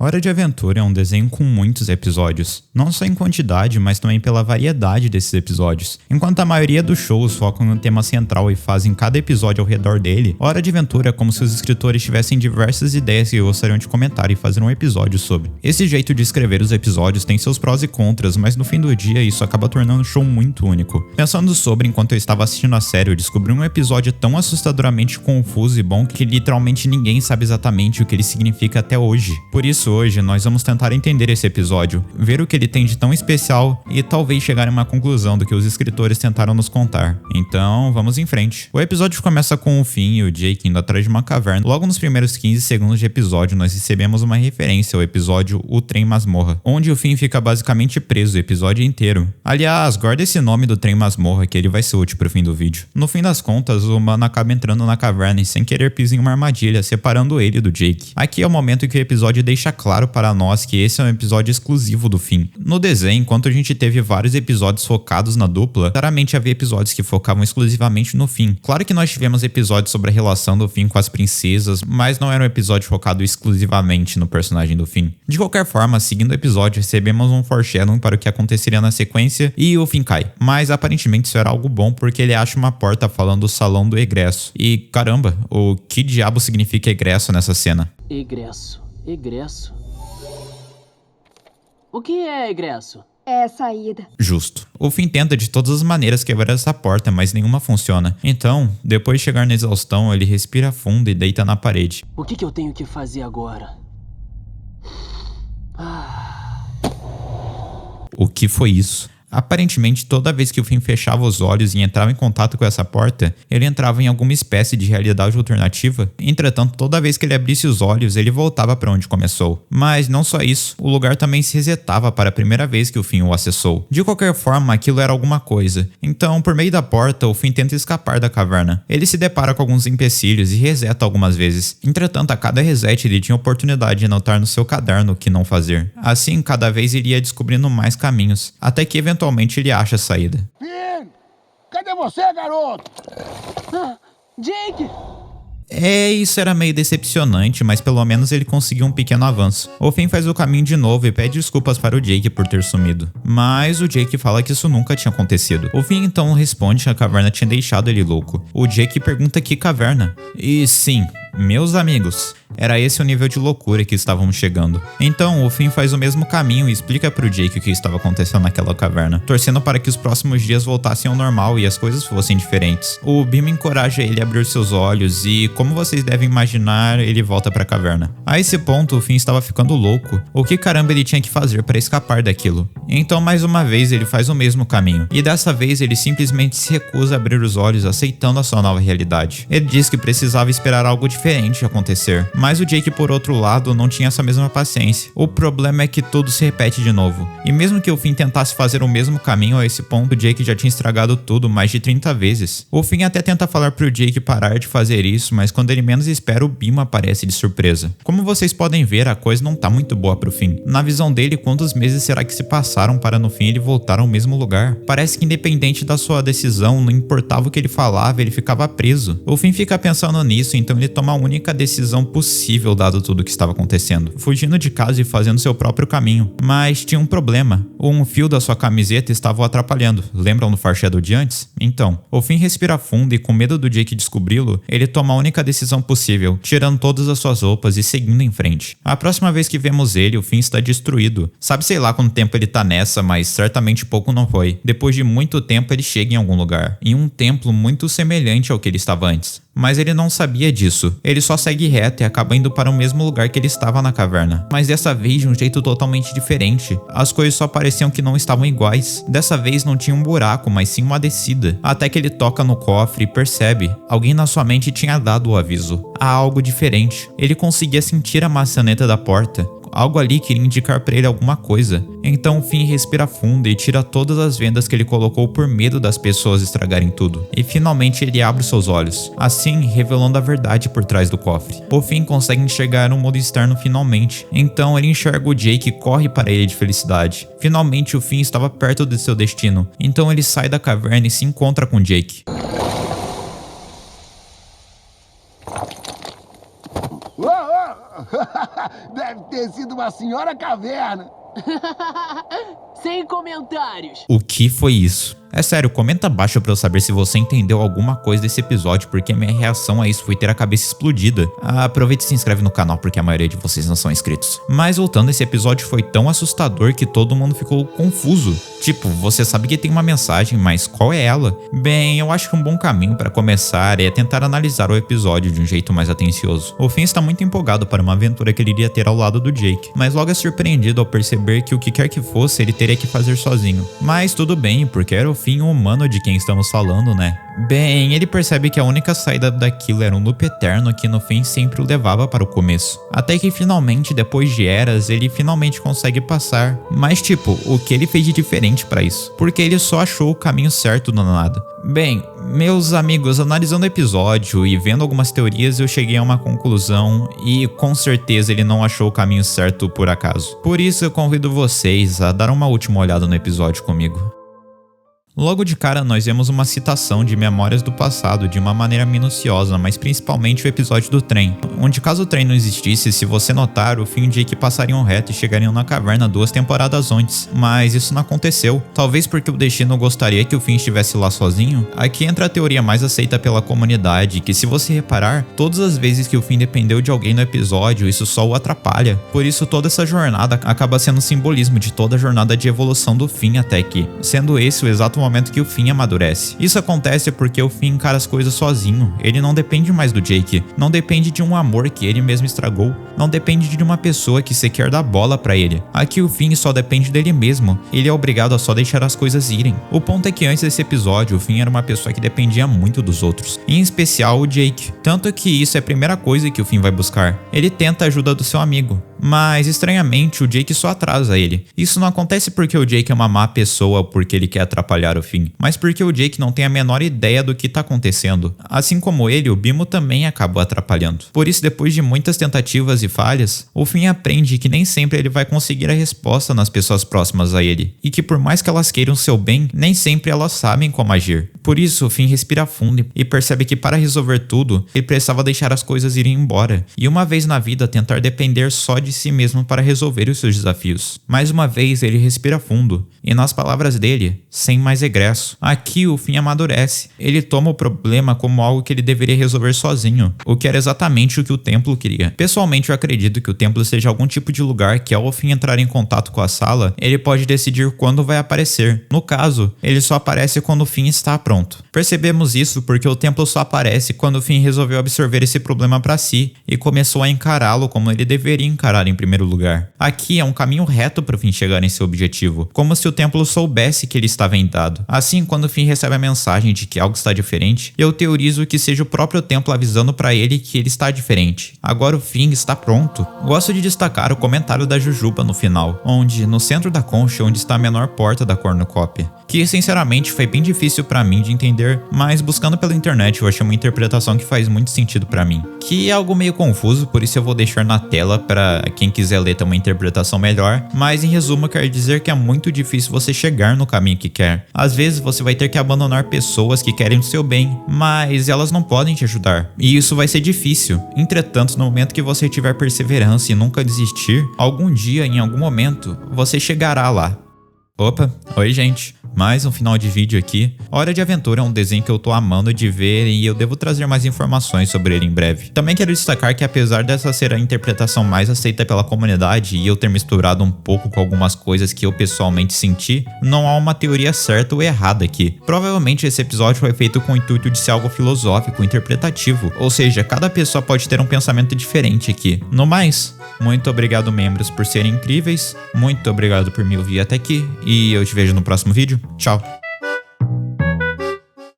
Hora de Aventura é um desenho com muitos episódios, não só em quantidade, mas também pela variedade desses episódios. Enquanto a maioria dos shows focam no tema central e fazem cada episódio ao redor dele, Hora de Aventura é como se os escritores tivessem diversas ideias que gostariam de comentar e fazer um episódio sobre. Esse jeito de escrever os episódios tem seus prós e contras, mas no fim do dia isso acaba tornando o show muito único. Pensando sobre enquanto eu estava assistindo a série, eu descobri um episódio tão assustadoramente confuso e bom que literalmente ninguém sabe exatamente o que ele significa até hoje. Por isso, hoje nós vamos tentar entender esse episódio, ver o que ele tem de tão especial e talvez chegar a uma conclusão do que os escritores tentaram nos contar. Então, vamos em frente. O episódio começa com o Finn e o Jake indo atrás de uma caverna. Logo nos primeiros 15 segundos de episódio, nós recebemos uma referência ao episódio O Trem Masmorra, onde o Finn fica basicamente preso o episódio inteiro. Aliás, guarda esse nome do Trem Masmorra que ele vai ser útil pro fim do vídeo. No fim das contas, o humano acaba entrando na caverna e sem querer pisa em uma armadilha, separando ele do Jake. Aqui é o momento em que o episódio deixa claro para nós que esse é um episódio exclusivo do Finn. No desenho, enquanto a gente teve vários episódios focados na dupla, claramente havia episódios que focavam exclusivamente no Finn. Claro que nós tivemos episódios sobre a relação do Finn com as princesas, mas não era um episódio focado exclusivamente no personagem do Finn. De qualquer forma, seguindo o episódio, recebemos um foreshadowing para o que aconteceria na sequência e o Finn cai. Mas aparentemente isso era algo bom porque ele acha uma porta falando do salão do egresso. E caramba, o que diabo significa egresso nessa cena? Egresso. O que é egresso? É a saída. Justo. O Finn tenta de todas as maneiras quebrar essa porta, mas nenhuma funciona. Então, depois de chegar na exaustão, ele respira fundo e deita na parede. O que eu tenho que fazer agora? O que foi isso? Aparentemente, toda vez que o Finn fechava os olhos e entrava em contato com essa porta, ele entrava em alguma espécie de realidade alternativa. Entretanto, toda vez que ele abrisse os olhos, ele voltava para onde começou. Mas não só isso, o lugar também se resetava para a primeira vez que o Finn o acessou. De qualquer forma, aquilo era alguma coisa. Então, por meio da porta, o Finn tenta escapar da caverna. Ele se depara com alguns empecilhos e reseta algumas vezes. Entretanto, a cada reset ele tinha a oportunidade de anotar no seu caderno o que não fazer. Assim, cada vez ele ia descobrindo mais caminhos, até que eventualmente ele acha a saída. Finn! Cadê você, garoto? Jake! Isso era meio decepcionante, mas pelo menos ele conseguiu um pequeno avanço. O Finn faz o caminho de novo e pede desculpas para o Jake por ter sumido. Mas o Jake fala que isso nunca tinha acontecido. O Finn então responde que a caverna tinha deixado ele louco. O Jake pergunta que caverna. E sim, meus amigos, era esse o nível de loucura que estávamos chegando. Então, o Finn faz o mesmo caminho e explica pro Jake o que estava acontecendo naquela caverna, torcendo para que os próximos dias voltassem ao normal e as coisas fossem diferentes. O Bima encoraja ele a abrir seus olhos e, como vocês devem imaginar, ele volta para a caverna. A esse ponto, o Finn estava ficando louco. O que caramba ele tinha que fazer para escapar daquilo? Então, mais uma vez, ele faz o mesmo caminho. E dessa vez, ele simplesmente se recusa a abrir os olhos, aceitando a sua nova realidade. Ele diz que precisava esperar algo diferente acontecer. Mas o Jake, por outro lado, não tinha essa mesma paciência. O problema é que tudo se repete de novo. E mesmo que o Finn tentasse fazer o mesmo caminho, a esse ponto o Jake já tinha estragado tudo mais de 30 vezes. O Finn até tenta falar pro Jake parar de fazer isso, mas quando ele menos espera, o Bima aparece de surpresa. Como vocês podem ver, a coisa não tá muito boa pro Finn. Na visão dele, quantos meses será que se passaram para no fim ele voltar ao mesmo lugar? Parece que independente da sua decisão, não importava o que ele falava, ele ficava preso. O Finn fica pensando nisso, então ele toma a única decisão possível dado tudo o que estava acontecendo, fugindo de casa e fazendo seu próprio caminho. Mas tinha um problema. Um fio da sua camiseta estava o atrapalhando. Lembram do foreshadow de antes? Então, o Finn respira fundo e com medo do Jake descobri-lo, ele toma a única decisão possível, tirando todas as suas roupas e seguindo em frente. A próxima vez que vemos ele, o Finn está destruído. Sabe sei lá quanto tempo ele tá nessa, mas certamente pouco não foi. Depois de muito tempo ele chega em algum lugar, em um templo muito semelhante ao que ele estava antes. Mas ele não sabia disso. Ele só segue reto e acaba indo para o mesmo lugar que ele estava na caverna. Mas dessa vez de um jeito totalmente diferente. As coisas só pareciam que não estavam iguais. Dessa vez não tinha um buraco, mas sim uma descida. Até que ele toca no cofre e percebe. Alguém na sua mente tinha dado o aviso. Há algo diferente. Ele conseguia sentir a maçaneta da porta. Algo ali queria indicar para ele alguma coisa. Então o Finn respira fundo e tira todas as vendas que ele colocou por medo das pessoas estragarem tudo. E finalmente ele abre seus olhos, assim revelando a verdade por trás do cofre. O Finn consegue enxergar um mundo externo finalmente. Então ele enxerga o Jake e corre para ele de felicidade. Finalmente o Finn estava perto de seu destino. Então ele sai da caverna e se encontra com Jake. Deve ter ter sido uma senhora caverna. Sem comentários. O que foi isso? É sério, comenta abaixo pra eu saber se você entendeu alguma coisa desse episódio, porque minha reação a isso foi ter a cabeça explodida. Aproveita e se inscreve no canal, porque a maioria de vocês não são inscritos. Mas voltando, esse episódio foi tão assustador que todo mundo ficou confuso. Tipo, você sabe que tem uma mensagem, mas qual é ela? Bem, eu acho que um bom caminho pra começar é tentar analisar o episódio de um jeito mais atencioso. O Finn está muito empolgado para uma aventura que ele iria ter ao lado do Jake, mas logo é surpreendido ao perceber que o que quer que fosse ele teria que fazer sozinho. Mas tudo bem, porque era o Finn humano de quem estamos falando, né? Bem, ele percebe que a única saída daquilo era um loop eterno que no fim sempre o levava para o começo. Até que finalmente, depois de eras, ele finalmente consegue passar. Mas tipo, o que ele fez de diferente para isso? Porque ele só achou o caminho certo do nada. Bem, meus amigos, analisando o episódio e vendo algumas teorias, eu cheguei a uma conclusão e com certeza ele não achou o caminho certo por acaso. Por isso eu convido vocês a dar uma última olhada no episódio comigo. Logo de cara nós vemos uma citação de Memórias do Passado de uma maneira minuciosa, mas principalmente o episódio do trem, onde caso o trem não existisse, se você notar, o Finn e o Jake passariam reto e chegariam na caverna 2 temporadas antes, mas isso não aconteceu, talvez porque o destino gostaria que o Finn estivesse lá sozinho. Aqui entra a teoria mais aceita pela comunidade, que se você reparar, todas as vezes que o Finn dependeu de alguém no episódio, isso só o atrapalha, por isso toda essa jornada acaba sendo um simbolismo de toda a jornada de evolução do Finn até aqui, sendo esse o exato momento que o Finn amadurece. Isso acontece porque o Finn encara as coisas sozinho, ele não depende mais do Jake, não depende de um amor que ele mesmo estragou, não depende de uma pessoa que sequer dá bola pra ele. Aqui o Finn só depende dele mesmo, ele é obrigado a só deixar as coisas irem. O ponto é que antes desse episódio, o Finn era uma pessoa que dependia muito dos outros, em especial o Jake, tanto que isso é a primeira coisa que o Finn vai buscar. Ele tenta a ajuda do seu amigo, mas estranhamente o Jake só atrasa ele. Isso não acontece porque o Jake é uma má pessoa ou porque ele quer atrapalhar o Finn, mas porque o Jake não tem a menor ideia do que tá acontecendo. Assim como ele, o Bimo também acabou atrapalhando. Por isso, depois de muitas tentativas e falhas, o Finn aprende que nem sempre ele vai conseguir a resposta nas pessoas próximas a ele, e que por mais que elas queiram seu bem, nem sempre elas sabem como agir. Por isso, o Finn respira fundo e percebe que para resolver tudo, ele precisava deixar as coisas irem embora, e uma vez na vida tentar depender só de si mesmo para resolver os seus desafios. Mais uma vez ele respira fundo, e nas palavras dele, sem mais regresso. Aqui o Finn amadurece, ele toma o problema como algo que ele deveria resolver sozinho, o que era exatamente o que o templo queria. Pessoalmente eu acredito que o templo seja algum tipo de lugar que ao o Finn entrar em contato com a sala, ele pode decidir quando vai aparecer. No caso, ele só aparece quando o Finn está pronto. Percebemos isso porque o templo só aparece quando o Finn resolveu absorver esse problema para si e começou a encará-lo como ele deveria encarar em primeiro lugar. Aqui é um caminho reto para o Finn chegar em seu objetivo, como se o templo soubesse que ele estava em dado. Assim, quando o Finn recebe a mensagem de que algo está diferente, eu teorizo que seja o próprio templo avisando para ele que ele está diferente. Agora o Finn está pronto. Gosto de destacar o comentário da Jujuba no final, onde, no centro da concha, onde está a menor porta da cornucópia, que sinceramente foi bem difícil para mim de entender, mas buscando pela internet eu achei uma interpretação que faz muito sentido para mim, que é algo meio confuso, por isso eu vou deixar na tela para quem quiser ler ter uma interpretação melhor, mas em resumo quer dizer que é muito difícil você chegar no caminho que quer. Às vezes você vai ter que abandonar pessoas que querem o seu bem, mas elas não podem te ajudar, e isso vai ser difícil. Entretanto, no momento que você tiver perseverança e nunca desistir, algum dia, em algum momento, você chegará lá. Opa, oi gente, mais um final de vídeo aqui. Hora de Aventura é um desenho que eu tô amando de ver e eu devo trazer mais informações sobre ele em breve. Também quero destacar que apesar dessa ser a interpretação mais aceita pela comunidade e eu ter misturado um pouco com algumas coisas que eu pessoalmente senti, não há uma teoria certa ou errada aqui. Provavelmente esse episódio foi feito com o intuito de ser algo filosófico, interpretativo, ou seja, cada pessoa pode ter um pensamento diferente aqui. No mais, muito obrigado membros por serem incríveis, muito obrigado por me ouvir até aqui e eu te vejo no próximo vídeo. Tchau!